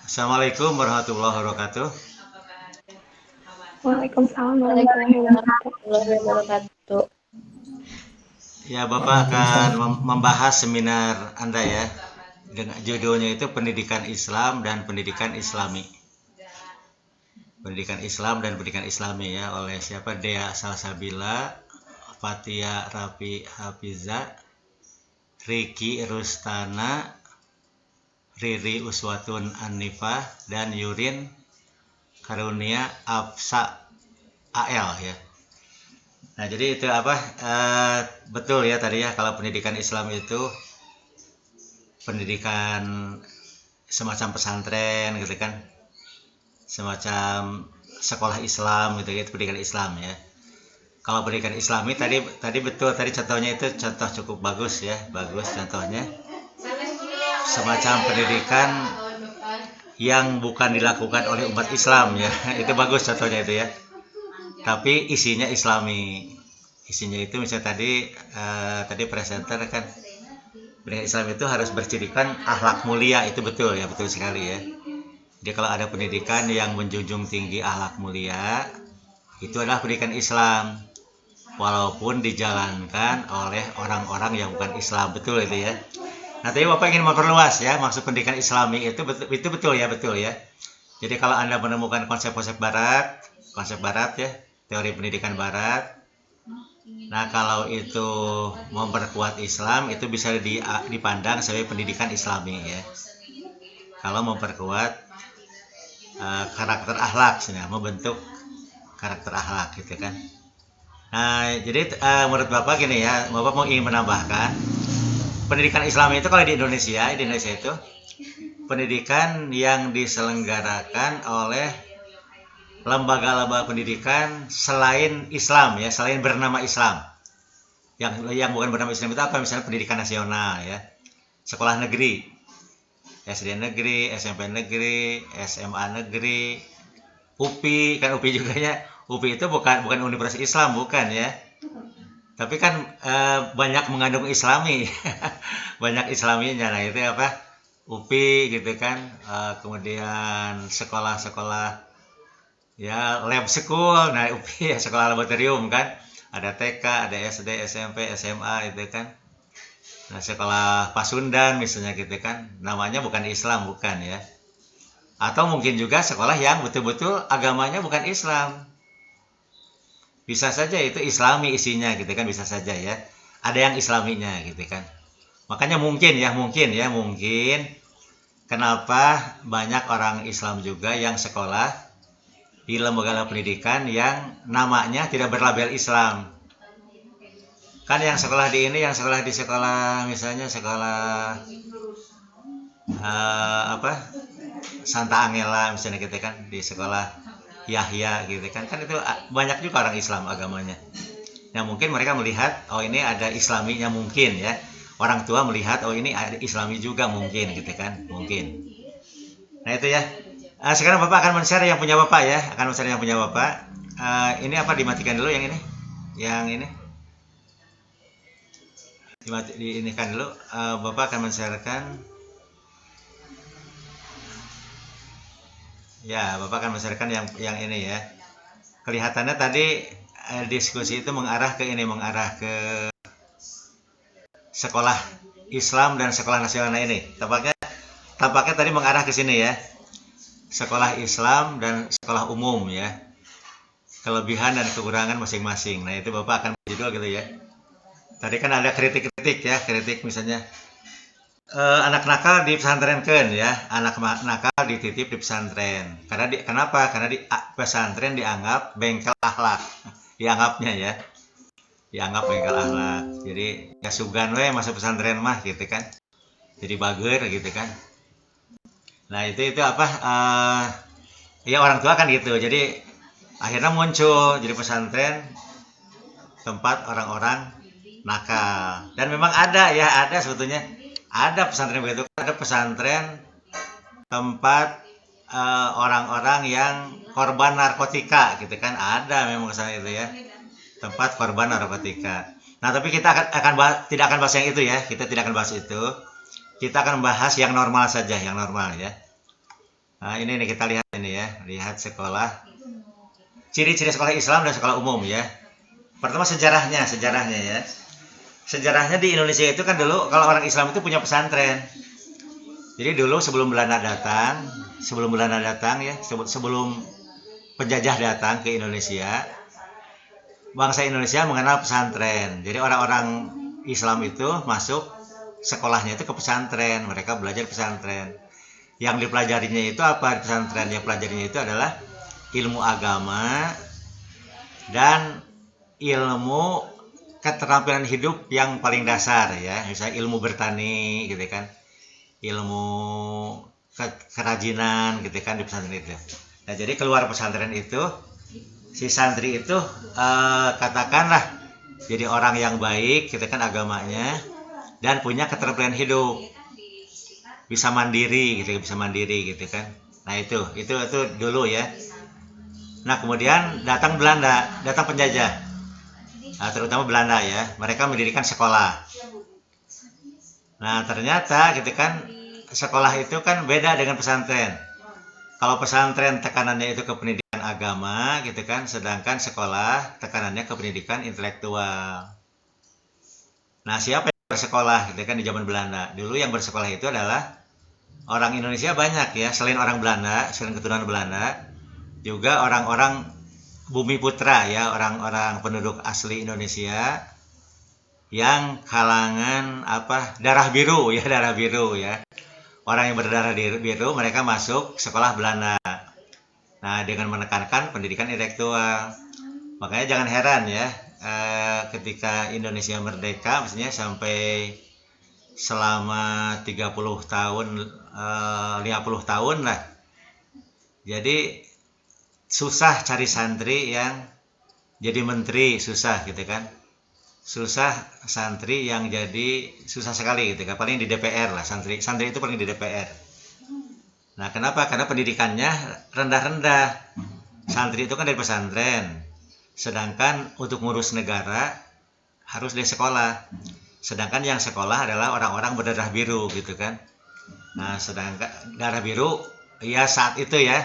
Assalamualaikum warahmatullahi wabarakatuh. Waalaikumsalam warahmatullahi wabarakatuh. Warahmatullahi wabarakatuh. Ya, Bapak akan membahas seminar Anda ya. Dengan judulnya itu Pendidikan Islam dan Pendidikan Islami. Pendidikan Islam dan Pendidikan Islami ya, oleh siapa? Dea Salsabila, Fatia Rafi Hafiza, Riki Rustana, Riri Uswatun Anifah, dan Yurin Karunia Afsa AL ya. Nah, jadi itu apa? Betul ya tadi ya, kalau pendidikan Islam itu pendidikan semacam pesantren gitu kan, semacam sekolah Islam gitu, gitu pendidikan Islam ya. Kalau pendidikan Islami tadi betul, tadi contohnya itu contoh cukup bagus ya, bagus contohnya. Semacam pendidikan yang bukan dilakukan oleh umat Islam ya, itu bagus contohnya itu ya. Tapi isinya Islami. Isinya itu misalnya tadi presenter kan, pendidikan Islam itu harus bercirikan akhlak mulia, itu betul ya, betul sekali ya. Jadi kalau ada pendidikan yang menjunjung tinggi akhlak mulia, itu adalah pendidikan Islam, walaupun dijalankan oleh orang-orang yang bukan Islam, betul itu ya. Nah, tadi Bapak ingin memperluas ya, maksud pendidikan Islami itu betul ya, betul ya. Jadi kalau Anda menemukan konsep-konsep konsep barat ya, teori pendidikan barat, nah kalau itu memperkuat Islam, itu bisa dipandang sebagai pendidikan Islami ya. Kalau memperkuat karakter akhlak, membentuk karakter akhlak gitu kan. Nah, jadi menurut Bapak gini ya, Bapak ingin menambahkan, pendidikan Islam itu kalau di Indonesia itu pendidikan yang diselenggarakan oleh lembaga-lembaga pendidikan selain Islam ya, selain bernama Islam. Yang bukan bernama Islam itu apa? Misalnya pendidikan nasional ya, sekolah negeri, SD negeri, SMP negeri, SMA negeri, UPI kan, UPI juga ya. UPI itu bukan universitas Islam, bukan ya. Tapi kan banyak mengandung Islami, banyak Islaminya. Nah itu apa? UPI gitu kan. Kemudian sekolah-sekolah ya, lab school. Nah UPI ya, sekolah laboratorium kan. Ada TK, ada SD, SMP, SMA itu kan. Nah sekolah Pasundan misalnya gitu kan. Namanya bukan Islam, bukan ya. Atau mungkin juga sekolah yang betul-betul agamanya bukan Islam. Bisa saja itu Islami isinya gitu kan, bisa saja ya. Ada yang Islaminya gitu kan. Makanya mungkin kenapa banyak orang Islam juga yang sekolah di lembaga pendidikan yang namanya tidak berlabel Islam. Kan yang sekolah di ini, yang sekolah di sekolah misalnya sekolah apa? Santa Angela misalnya gitu kan, di sekolah Yahya gitu kan, kan itu banyak juga orang Islam agamanya. Nah mungkin mereka melihat, oh ini ada Islaminya mungkin ya. Orang tua melihat, oh ini ada Islami juga mungkin gitu kan, mungkin. Nah itu ya. Sekarang Bapak akan men-share yang punya Bapak ya, akan men-share yang punya Bapak. Ini apa, dimatikan dulu yang ini? Yang ini diinikan dulu. Bapak akan men-sharekan. Ya, Bapak akan men-sharekan yang ini ya. Kelihatannya tadi diskusi itu mengarah ke ini, mengarah ke sekolah Islam dan sekolah nasional ini. Tampaknya tadi mengarah ke sini ya. Sekolah Islam dan sekolah umum ya. Kelebihan dan kekurangan masing-masing. Nah, itu Bapak akan judul gitu ya. Tadi kan ada kritik-kritik ya, kritik misalnya anak nakal di pesantren kan ya, anak nakal dititip di pesantren. Kenapa? Karena di pesantren dianggap bengkel akhlak. Dianggapnya ya. Dianggap bengkel akhlak. Jadi ya sugan we masuk pesantren mah gitu kan. Jadi bager gitu kan. Nah itu apa? Ya orang tua kan gitu. Jadi akhirnya muncul jadi pesantren tempat orang-orang nakal. Dan memang ada ya, ada sebetulnya ada pesantren begitu. Ada pesantren tempat orang-orang yang korban narkotika gitu kan. Ada memang kesana itu ya. Tempat korban narkotika. Nah, tapi kita tidak akan bahas yang itu ya. Kita tidak akan bahas itu. Kita akan bahas yang normal saja, yang normal ya. Nah, ini nih kita lihat ini ya, lihat sekolah. Ciri-ciri sekolah Islam dan sekolah umum ya. Pertama sejarahnya ya. Sejarahnya di Indonesia itu kan dulu kalau orang Islam itu punya pesantren. Jadi dulu sebelum Belanda datang ya, sebelum penjajah datang ke Indonesia, bangsa Indonesia mengenal pesantren. Jadi orang-orang Islam itu masuk sekolahnya itu ke pesantren, mereka belajar pesantren. Yang dipelajarinya itu apa? Pesantren yang pelajarinya itu adalah ilmu agama dan ilmu keterampilan hidup yang paling dasar ya, misalnya ilmu bertani gitu kan, ilmu kerajinan gitu kan di pesantren itu. Nah jadi keluar pesantren itu si santri itu katakanlah jadi orang yang baik gitu kan agamanya dan punya keterampilan hidup, bisa mandiri gitu kan. Nah itu dulu ya. Nah kemudian datang Belanda, datang penjajah, terutama Belanda ya, mereka mendirikan sekolah. Nah ternyata gitu kan sekolah itu kan beda dengan pesantren. Kalau pesantren tekanannya itu ke pendidikan agama gitu kan, sedangkan sekolah tekanannya ke pendidikan intelektual. Nah siapa yang bersekolah gitu kan di zaman Belanda? Dulu yang bersekolah itu adalah orang Indonesia banyak ya, selain orang Belanda, selain keturunan Belanda, juga orang-orang bumi putra ya, orang-orang penduduk asli Indonesia yang kalangan darah biru ya. Orang yang berdarah biru mereka masuk sekolah Belanda. Nah, dengan menekankan pendidikan intelektual. Makanya jangan heran ya, ketika Indonesia merdeka maksudnya sampai selama 30 tahun 50 tahun lah. Jadi susah cari santri yang jadi menteri, susah gitu kan. Susah santri yang jadi susah sekali gitu kan. Paling di DPR lah, santri itu paling di DPR. Nah, kenapa? Karena pendidikannya rendah-rendah. Santri itu kan dari pesantren. Sedangkan untuk ngurus negara harus dari sekolah. Sedangkan yang sekolah adalah orang-orang berdarah biru gitu kan. Nah, sedangkan darah biru ya saat itu ya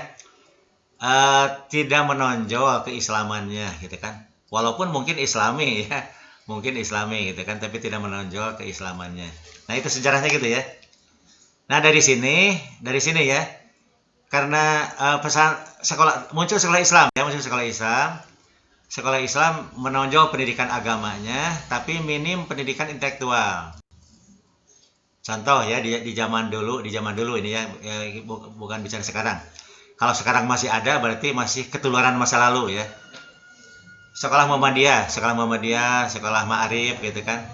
tidak menonjol keislamannya gitu kan. Walaupun mungkin islami ya, gitu kan, tapi tidak menonjol keislamannya. Nah, itu sejarahnya gitu ya. Nah, dari sini ya, karena muncul sekolah Islam ya, Sekolah Islam menonjol pendidikan agamanya, tapi minim pendidikan intelektual. Contoh ya di zaman dulu ini ya, bukan bicara sekarang. Kalau sekarang masih ada berarti masih ketularan masa lalu ya. Sekolah Muhammadiyah, sekolah Ma'arif gitu kan.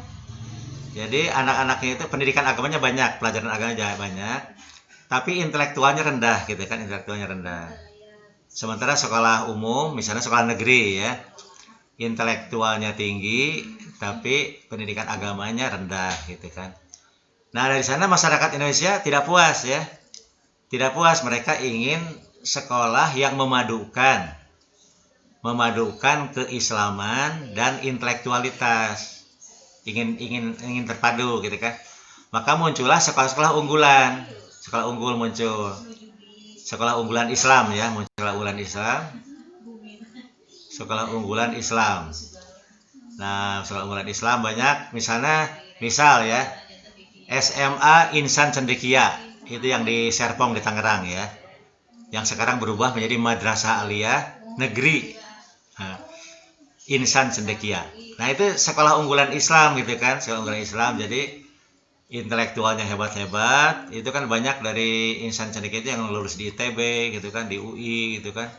Jadi anak-anaknya itu pendidikan agamanya banyak, pelajaran agamanya banyak, tapi intelektualnya rendah gitu kan, Sementara sekolah umum, misalnya sekolah negeri ya, intelektualnya tinggi, tapi pendidikan agamanya rendah gitu kan. Nah dari sana masyarakat Indonesia tidak puas ya, mereka ingin sekolah yang memadukan keislaman dan intelektualitas, ingin terpadu gitu kan. Maka muncullah sekolah-sekolah unggul muncul, sekolah unggulan Islam ya, sekolah unggulan Islam. Nah, sekolah unggulan Islam banyak, misal ya SMA Insan Cendekia, itu yang di Serpong di Tangerang ya, yang sekarang berubah menjadi Madrasah Aliyah Negeri Insan Cendekia. Nah itu sekolah unggulan Islam gitu kan, jadi intelektualnya hebat-hebat, itu kan banyak dari Insan Cendekia itu yang lulus di ITB gitu kan, di UI gitu kan,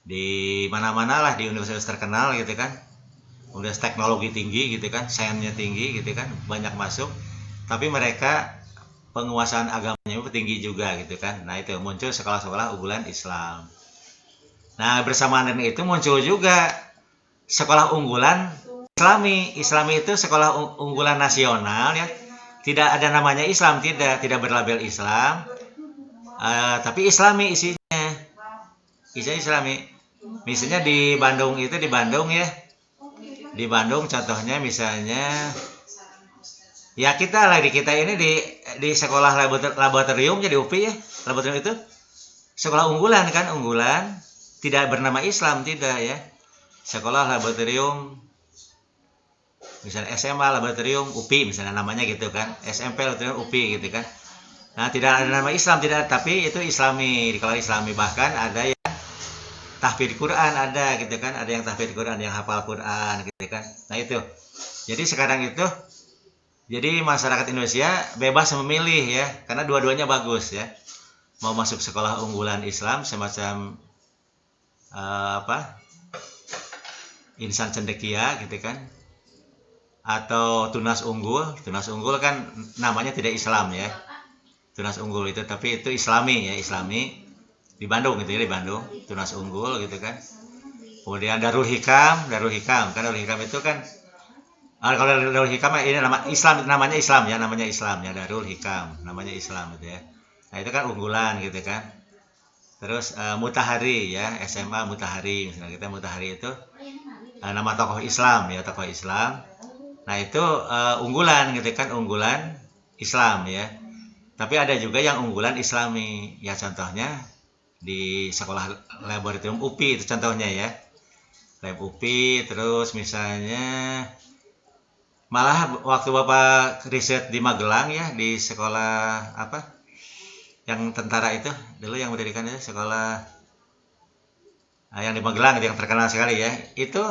di mana-mana lah, di universitas terkenal gitu kan, universitas teknologi tinggi gitu kan, sainsnya tinggi gitu kan, banyak masuk, tapi mereka penguasaan agamanya itu tinggi juga gitu kan. Nah itu muncul sekolah-sekolah unggulan Islam. Nah bersamaan dengan itu muncul juga sekolah unggulan Islami itu sekolah unggulan nasional ya, tidak ada namanya Islam, tidak berlabel Islam, tapi Islami isinya Islami. Misalnya di Bandung ya, di Bandung contohnya misalnya ya kita ini di sekolah laboratorium, jadi UPI ya, laboratorium itu sekolah unggulan kan, unggulan, tidak bernama Islam, tidak ya. Sekolah laboratorium, misalnya SMA laboratorium UPI misalnya namanya gitu kan, SMP laboratorium UPI gitu kan. Nah, tidak ada nama Islam, tidak, tapi itu Islami, kalau Islami. Bahkan ada yang tahfidz Quran, ada gitu kan, ada yang tahfidz Quran, yang hafal Quran gitu kan. Nah itu, jadi sekarang itu, jadi masyarakat Indonesia bebas memilih ya, karena dua-duanya bagus ya. Mau masuk sekolah unggulan Islam semacam Insan Cendekia gitu kan, atau Tunas Unggul kan namanya tidak Islam ya. Tunas Unggul itu, tapi itu Islami ya, Islami di Bandung gitu ya, di Bandung, Tunas Unggul gitu kan. Kemudian Darul Hikam kan, Darul Hikam itu kan, kalau Darul Hikam ini nama Islam, namanya Islam ya, namanya Islam ya, Darul Hikam namanya Islam gitu ya. Nah itu kan unggulan gitu kan. Terus Mutahari ya, SMA Mutahari misalnya, kita Mutahari itu nama tokoh Islam ya, tokoh Islam. Nah itu unggulan gitu kan, unggulan Islam ya. Tapi ada juga yang unggulan Islami ya, contohnya di sekolah laboratorium UPI itu contohnya ya, lab UPI. Terus misalnya malah waktu Bapak riset di Magelang ya, di sekolah apa yang tentara itu dulu yang mendirikan itu, sekolah yang di Magelang itu yang terkenal sekali ya, itu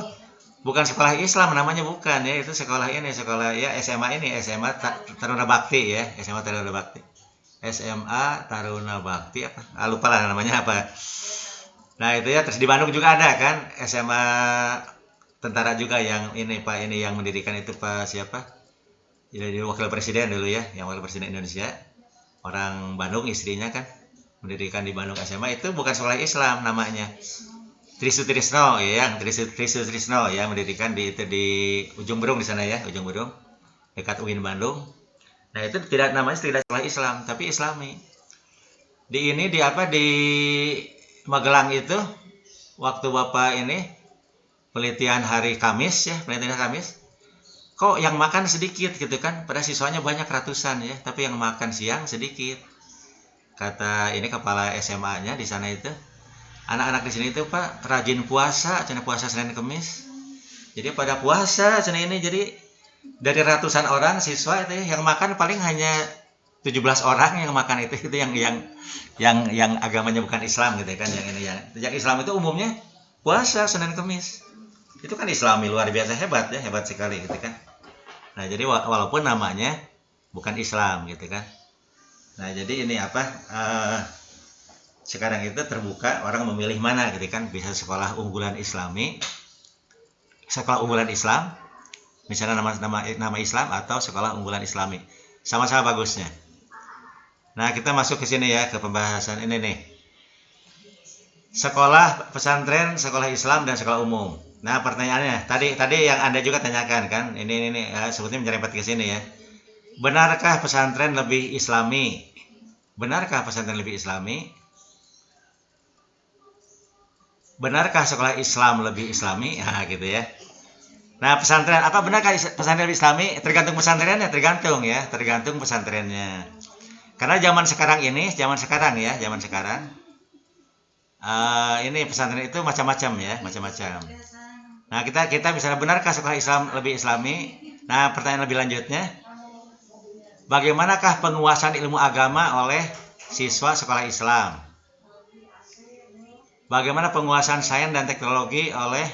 bukan sekolah Islam namanya, bukan ya, itu sekolah ini, sekolah ya SMA ini, SMA Taruna Bakti ya, SMA Taruna Bakti, SMA Taruna Bakti apa, lupa lah namanya apa. Nah itu ya. Terus di Bandung juga ada kan SMA tentara juga, yang ini Pak, ini yang mendirikan itu Pak siapa, jadi wakil presiden dulu ya, yang wakil presiden Indonesia, orang Bandung, istrinya kan mendirikan di Bandung SMA. Itu bukan sekolah Islam namanya, Trisutrisno ya, yang Trisutrisno ya, mendirikan di itu di Ujung Berung di sana ya, Ujung Berung dekat UIN Bandung. Nah itu tidak, namanya tidak sekolah Islam tapi Islami. Di ini di apa, di Magelang itu waktu Bapak ini penelitian hari Kamis ya, penelitian Kamis, kok yang makan sedikit gitu kan, pada siswanya banyak ratusan ya, tapi yang makan siang sedikit. Kata ini kepala SMA-nya di sana itu, anak-anak di sini itu Pak rajin puasa, cina puasa Senin Kamis. Jadi pada puasa cina ini, jadi dari ratusan orang siswa itu ya, yang makan paling hanya 17 orang yang makan itu yang agamanya bukan Islam gitu kan, yang ini yang Islam itu umumnya puasa Senin Kamis. Itu kan Islami, luar biasa hebat ya, hebat sekali gitu kan. Nah, jadi walaupun namanya bukan Islam gitu kan. Nah, jadi ini apa, sekarang itu terbuka, orang memilih mana gitu kan, bisa sekolah unggulan Islami, sekolah unggulan Islam, misalnya nama Islam, atau sekolah unggulan Islami, sama-sama bagusnya. Nah kita masuk ke sini ya, ke pembahasan ini nih, sekolah pesantren, sekolah Islam, dan sekolah umum. Nah pertanyaannya tadi yang Anda juga tanyakan kan, ini sebetulnya menyerempet ke sini ya. Benarkah pesantren lebih Islami? Benarkah pesantren lebih Islami? Benarkah sekolah Islam lebih Islami? Nah gitu ya. Nah pesantren, apa benarkah pesantren lebih Islami? Tergantung pesantrennya, tergantung pesantrennya. Karena zaman sekarang ini, zaman sekarang ini pesantren itu macam-macam ya, macam-macam. Nah kita misalnya, benarkah sekolah Islam lebih Islami? Nah pertanyaan lebih lanjutnya, bagaimanakah penguasaan ilmu agama oleh siswa sekolah Islam? Bagaimana penguasaan sains dan teknologi oleh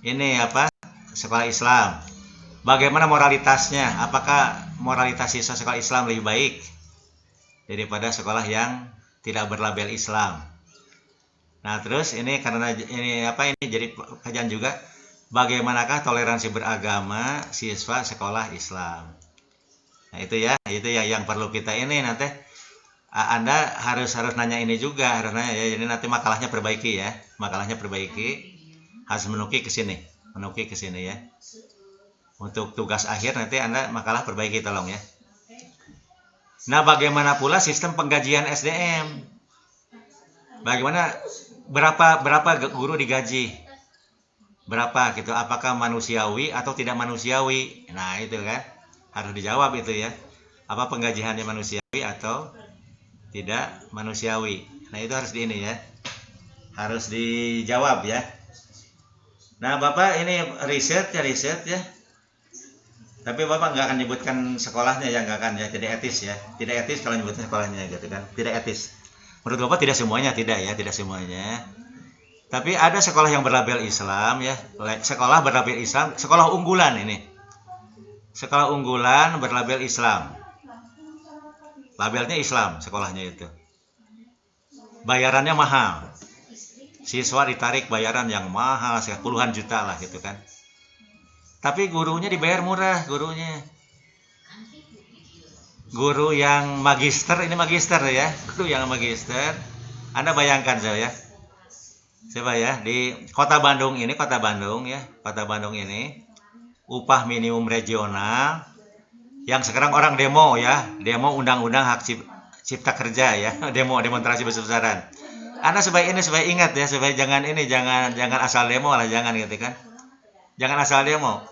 ini apa, sekolah Islam? Bagaimana moralitasnya? Apakah moralitas siswa sekolah Islam lebih baik daripada sekolah yang tidak berlabel Islam? Nah, terus ini karena ini jadi kajian juga, bagaimanakah toleransi beragama siswa sekolah Islam? Nah, itu ya yang perlu kita ini nanti. Anda harus nanya ini juga, harus nanya ya. Jadi nanti makalahnya perbaiki ya, harus menuki ke sini ya. Untuk tugas akhir nanti Anda makalah perbaiki, tolong ya. Nah, bagaimana pula sistem penggajian SDM? Bagaimana, berapa guru digaji? Berapa gitu? Apakah manusiawi atau tidak manusiawi? Nah, itu kan harus dijawab itu ya. Apa penggajiannya manusiawi atau tidak manusiawi. Nah itu harus di ini ya, harus dijawab ya. Nah Bapak ini riset ya. Tapi Bapak nggak akan nyebutkan sekolahnya ya, nggak akan ya, jadi etis ya. Tidak etis kalau nyebutnya sekolahnya gitu kan, tidak etis. Menurut Bapak tidak semuanya, tidak ya, tidak semuanya. Tapi ada sekolah yang berlabel Islam ya, sekolah berlabel Islam, sekolah unggulan ini. Sekolah unggulan berlabel Islam. Labelnya Islam sekolahnya itu. Bayarannya mahal. Siswa ditarik bayaran yang mahal, puluhan juta lah gitu kan. Tapi gurunya dibayar murah, gurunya. Guru yang magister, ini magister ya, guru yang magister. Anda bayangkan saya ya. Coba ya, di Kota Bandung ini, Kota Bandung ini upah minimum regional yang sekarang orang demo ya, demo undang-undang hak cipta kerja ya, demonstrasi besar-besaran. Anda supaya ingat ya, supaya jangan asal demo lah, jangan gitu kan. Jangan asal demo.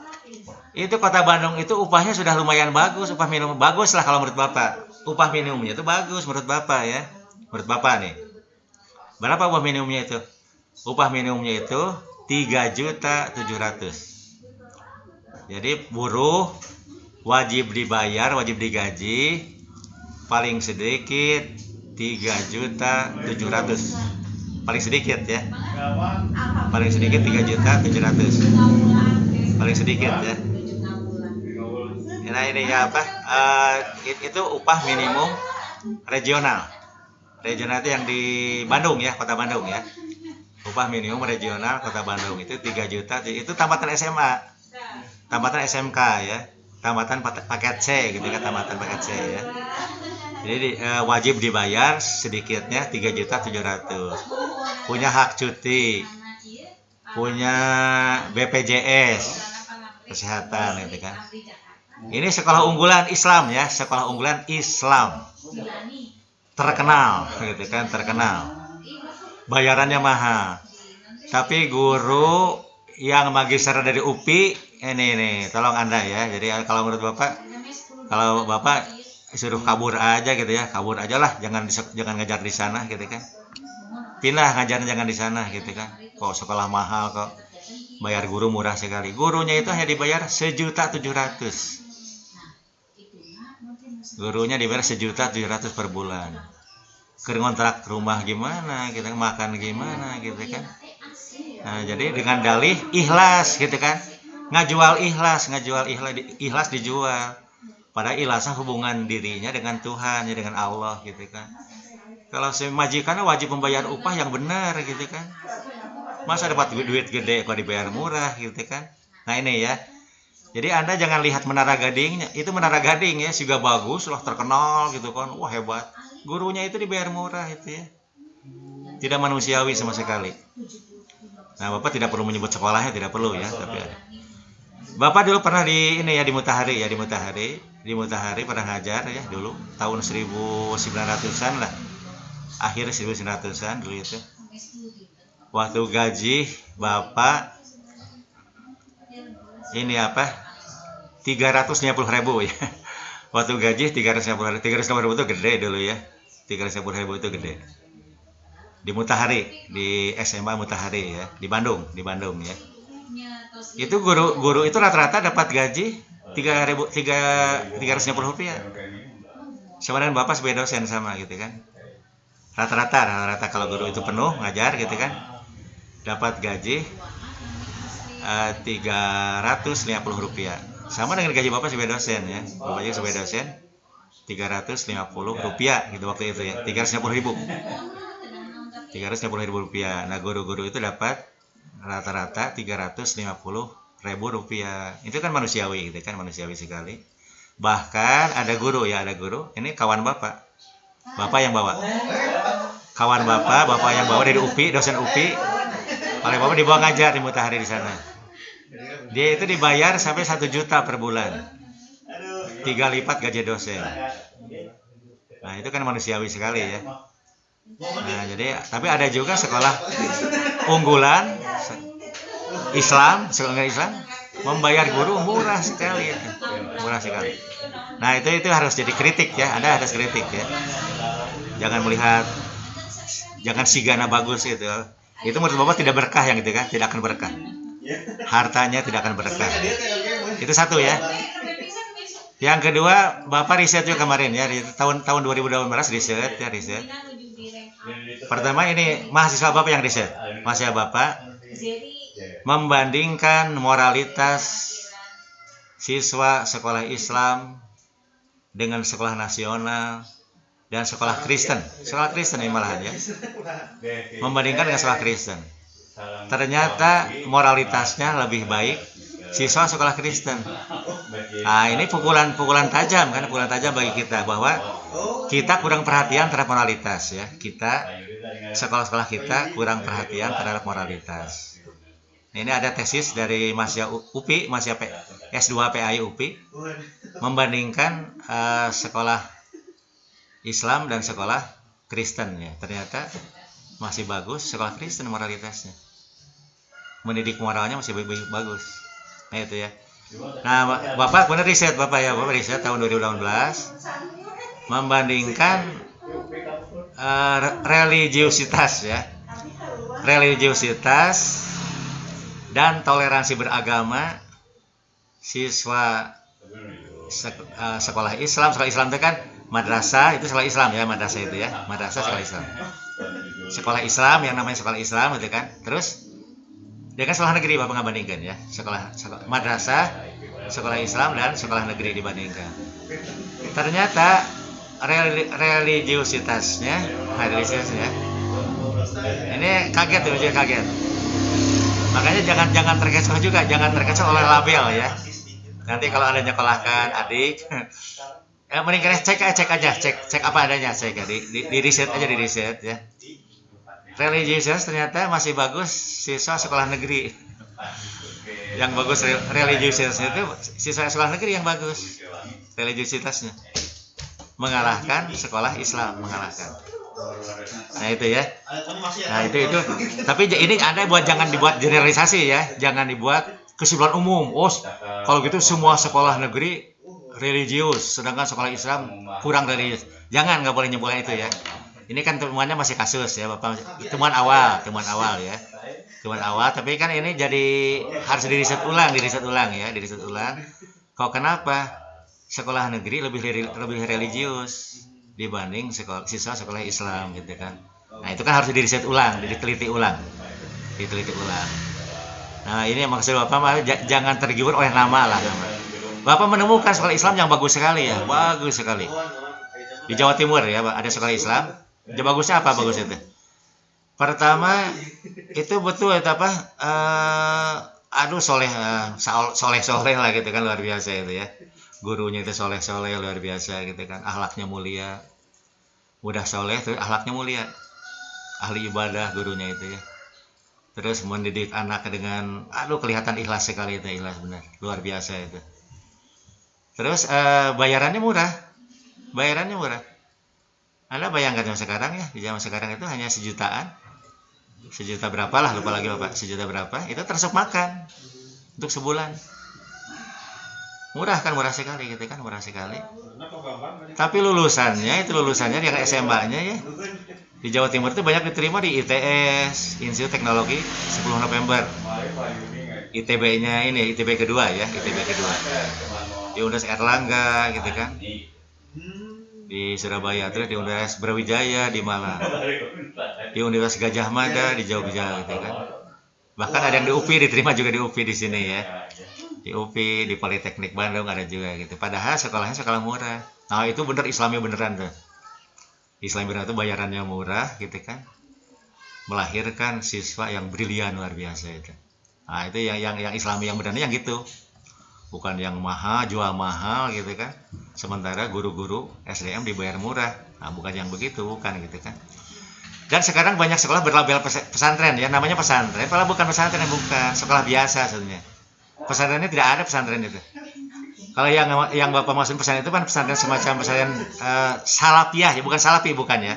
Itu Kota Bandung itu upahnya sudah lumayan bagus, upah minimum bagus lah kalau menurut Bapak. Upah minimumnya itu bagus menurut Bapak ya. Menurut Bapak nih. Berapa upah minimumnya itu? Upah minimumnya itu 3.700.000. Jadi buruh wajib dibayar, wajib digaji paling sedikit 3.700.000. Paling sedikit ya. Paling sedikit 3.700.000. Paling sedikit ya. Nah ini ya apa? Itu upah minimum regional. Regional itu yang di Bandung ya, Kota Bandung ya. Upah minimum regional Kota Bandung itu 3 juta. Itu tamatan SMA. Tamatan SMK ya. Tamatan paket C gitu kan, tamatan paket C ya. Jadi wajib dibayar sedikitnya 3.700.000. Punya hak cuti. Punya BPJS kesehatan gitu kan. Ini sekolah unggulan Islam ya, sekolah unggulan Islam. Terkenal gitu kan, terkenal. Bayarannya mahal. Tapi guru yang magister dari UPI ini tolong Anda ya. Jadi kalau menurut Bapak, kalau Bapak suruh kabur aja gitu ya, kabur aja lah, jangan ngajar di sana gitu kan. Pindah ngajar, jangan di sana gitu kan. Kok sekolah mahal kok. Bayar guru murah sekali. Gurunya itu hanya dibayar 1.700.000. Gurunya dibayar 1.700.000 per bulan. Kontrak rumah gimana, kita makan gimana gitu kan. Nah, jadi dengan dalih ikhlas gitu kan. Ngajual ikhlas dijual. Padahal ikhlasnya hubungan dirinya dengan Tuhan, ya dengan Allah gitu kan. Kalau si majikan wajib membayar upah yang benar gitu kan. Masa dapat duit gede kalau dibayar murah gitu kan. Nah ini ya. Jadi Anda jangan lihat Menara Gadingnya. Itu Menara Gading ya, juga bagus loh, terkenal gitu kan. Wah hebat. Gurunya itu dibayar murah itu ya. Tidak manusiawi sama sekali. Nah, Bapak tidak perlu menyebut sekolahnya, tidak perlu ya, tapi ada. Bapak dulu pernah di ini ya, di Mutahari ya, di Mutahari pernah ngajar ya dulu tahun 1900-an lah. Akhir 1900-an dulu itu. Waktu gaji Bapak ini apa? 350.000 ya. Waktu gaji 350.000 itu gede dulu ya. 350.000 itu gede. Di Mutahari, di SMA Mutahari ya, di Bandung ya. Itu guru itu rata-rata dapat gaji 350 rupiah. Sama dengan Bapak sebagai dosen sama gitu kan. Rata-rata kalau guru itu penuh ngajar gitu kan, dapat gaji 350 rupiah. Sama dengan gaji Bapak sebagai dosen ya. Bapak juga sebagai dosen 350 rupiah gitu waktu itu ya. 350.000 rupiah. Nah guru-guru itu dapat rata-rata 350.000 rupiah. Itu kan manusiawi gitu kan, manusiawi sekali. Bahkan ada guru, ini kawan Bapak yang bawa. Kawan Bapak yang bawa dari UPI, dosen UPI. Oleh Bapak dibawa ngajar di Mutahari di sana. Dia itu dibayar sampai 1 juta per bulan. 3 lipat gaji dosen. Nah, itu kan manusiawi sekali ya. Nah, jadi tapi ada juga sekolah unggulan Islam, sekolah Islam membayar guru murah sekali itu. Murah sekali. Nah, itu harus jadi kritik ya. Anda harus kritik ya. jangan melihat, jangan sigana bagus gitu. Itu menurut Bapak tidak berkah yang gitu kan, tidak akan berkah. Hartanya tidak akan berkah. Itu satu ya. Yang kedua, Bapak riset juga kemarin ya, di tahun 2018 riset ya, riset. Pertama ini mahasiswa Bapak yang riset. Mahasiswa Bapak membandingkan moralitas siswa sekolah Islam dengan sekolah nasional dan sekolah Kristen. Sekolah Kristen ini malahan ya. Membandingkan dengan sekolah Kristen. Ternyata moralitasnya lebih baik siswa sekolah Kristen. Nah, ini pukulan tajam kan, pukulan tajam bagi kita bahwa kita kurang perhatian terhadap moralitas ya. Kita sekolah-sekolah kita kurang perhatian terhadap moralitas. Ini ada tesis dari mahasiswa UPI, mahasiswa S2 PAI UPI membandingkan sekolah Islam dan sekolah Kristen ya. Ternyata masih bagus sekolah Kristen moralitasnya. Mendidik moralnya masih bagus. Nah itu ya. Nah, Bapak benar riset Bapak ya, Bapak riset tahun 2018 membandingkan religiusitas ya. Religiusitas dan toleransi beragama siswa sekolah Islam. Sekolah Islam itu kan madrasah, itu sekolah Islam ya, madrasah itu ya, madrasah sekolah Islam. Sekolah Islam yang namanya sekolah Islam gitu kan. Terus dia kan sekolah negeri Bapak nggak bandingkan ya, sekolah madrasah, sekolah Islam dan sekolah negeri dibandingkan. Ternyata religiusitasnya ini kaget tuh, kaget. Makanya jangan terkecoh juga, jangan terkecoh oleh label ya. Nanti kalau ada nyekolahkan adik, mending cek apa adanya, cek ya, di riset aja, di riset ya. Religiusitas ternyata masih bagus siswa sekolah negeri. Yang bagus religiusitasnya itu siswa sekolah negeri yang bagus religiusitasnya, mengalahkan sekolah Islam, mengalahkan. Nah itu ya. Nah itu. Tapi ini ada jangan dibuat generalisasi ya, jangan dibuat kesimpulan umum. Oh, kalau gitu semua sekolah negeri religius, sedangkan sekolah Islam kurang religius. Jangan, nggak boleh nyimpulkan itu ya. Ini kan temuannya masih kasus ya Bapak, temuan awal ya. Temuan awal, tapi kan ini jadi harus diriset ulang ya, diriset ulang. Kok kenapa sekolah negeri lebih religius dibanding siswa sekolah Islam gitu kan. Nah, itu kan harus diriset ulang, diteliti ulang. Nah, ini maksud Bapak jangan tergiur oleh nama lah. Bapak menemukan sekolah Islam yang bagus sekali ya, bagus sekali. Di Jawa Timur ya, ada sekolah Islam. Bagusnya apa bagusnya itu? Pertama itu betul itu apa? Soleh lah gitu kan, luar biasa itu ya. Gurunya itu soleh luar biasa gitu kan, akhlaknya mulia. Udah soleh tuh akhlaknya mulia. Ahli ibadah gurunya itu ya. Terus mendidik anak dengan kelihatan ikhlas sekali itu, ikhlas benar. Luar biasa itu. Terus bayarannya murah. Anda bayangkan zaman sekarang ya, di zaman sekarang itu hanya sejutaan. Sejuta berapa lah, lupa lagi Bapak. Sejuta berapa? Itu termasuk makan untuk sebulan. Murah sekali gitu kan, murah sekali. Tapi lulusannya yang SMA-nya ya. Di Jawa Timur itu banyak diterima di ITS, Institut Teknologi 10 November. ITB-nya ini, ITB kedua ya, ITB kedua. Di Universitas Erlangga gitu kan. Di Surabaya, terus di Universitas Brawijaya di Malang, di Universitas Gajah Mada di Jogja gitu kan. Bahkan ada yang di UPI, diterima juga di UPI di sini ya. Di UPI, di Politeknik Bandung ada juga gitu. Padahal sekolahnya sekolah murah. Nah, itu bener Islami beneran tuh. Islami beneran itu bayarannya murah gitu kan. Melahirkan siswa yang brilian luar biasa itu. Nah, itu yang Islami yang beneran yang gitu. Bukan yang mahal, jual mahal gitu kan. Sementara guru-guru SDM dibayar murah. Nah, bukan yang begitu, bukan gitu kan. Dan sekarang banyak sekolah berlabel pesantren ya, namanya pesantren. Padahal bukan pesantren, bukan sekolah biasa sebenarnya. Pesantrennya tidak ada pesantren itu. Kalau yang Bapak maksud pesantren itu kan pesantren semacam pesantren salafiyah ya, bukan salafi, bukan ya.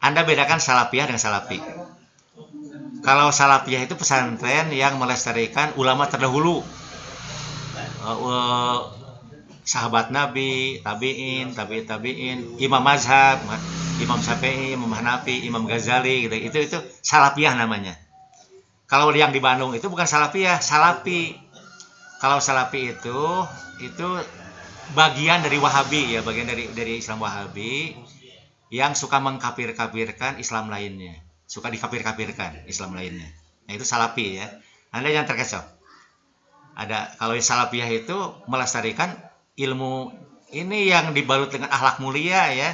Anda bedakan salafiyah dengan salafi. Kalau salafiyah itu pesantren yang melestarikan ulama terdahulu. Sahabat Nabi, tabi'in, imam mazhab. Imam Syafi'i, Imam Hanafi, Imam Ghazali gitu. Itu salafiyah namanya. Kalau yang di Bandung itu bukan salafiyah, salafi. Kalau salafi itu bagian dari Wahabi ya, bagian dari Islam Wahabi yang suka mengkafir-kafirkan Islam lainnya, suka dikafir-kafirkan Islam lainnya. Nah, itu salafi ya. Anda jangan terkecoh. Kalau salafiyah itu melestarikan ilmu ini yang dibalut dengan akhlak mulia ya,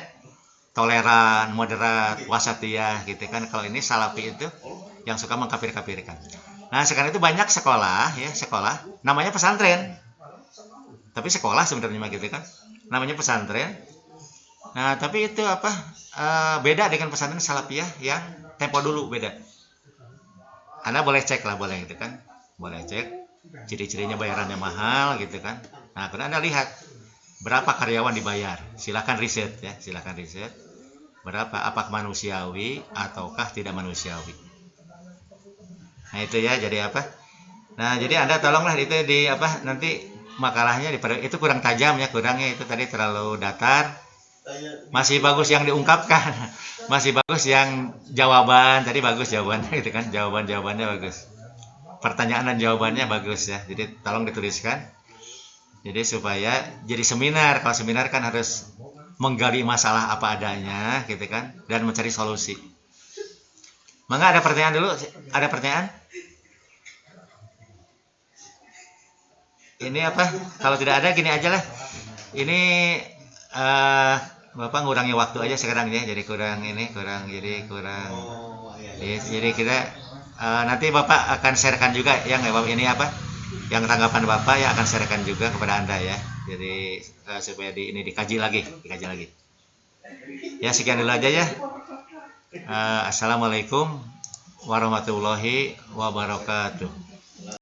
toleran, moderat, wasatiyah gitu kan. Kalau ini salafi itu yang suka mengkafir-kafirkan. Nah, sekarang itu banyak sekolah namanya pesantren. Tapi sekolah sebenarnya gitu kan. Namanya pesantren. Nah, tapi itu beda dengan pesantren salafiyah yang tempo dulu beda. Anda boleh cek lah, boleh gitu kan. Boleh cek. Ciri-cirinya bayarannya mahal gitu kan. Nah, kemudian Anda lihat berapa karyawan dibayar. Silakan riset ya, silakan riset. Berapa, apakah manusiawi ataukah tidak manusiawi. Nah, itu ya, jadi apa? Nah, jadi Anda tolonglah itu nanti makalahnya itu kurang tajam ya, kurangnya itu tadi terlalu datar. Masih bagus yang diungkapkan. Masih bagus yang jawaban, tadi bagus jawabannya gitu kan. Jawabannya bagus. Pertanyaan dan jawabannya bagus ya. Jadi tolong dituliskan. Jadi supaya jadi seminar. Kalau seminar kan harus menggali masalah apa adanya gitu kan, dan mencari solusi. Mangga ada pertanyaan dulu? Ada pertanyaan? Ini kalau tidak ada gini aja lah. Ini Bapak ngurangi waktu aja sekarang ya. Jadi jadi kita nanti Bapak akan sharekan juga yang ini yang tanggapan Bapak ya akan sharekan juga kepada Anda ya. Jadi supaya ini dikaji lagi. Ya, sekian dulu aja ya. Assalamualaikum warahmatullahi wabarakatuh.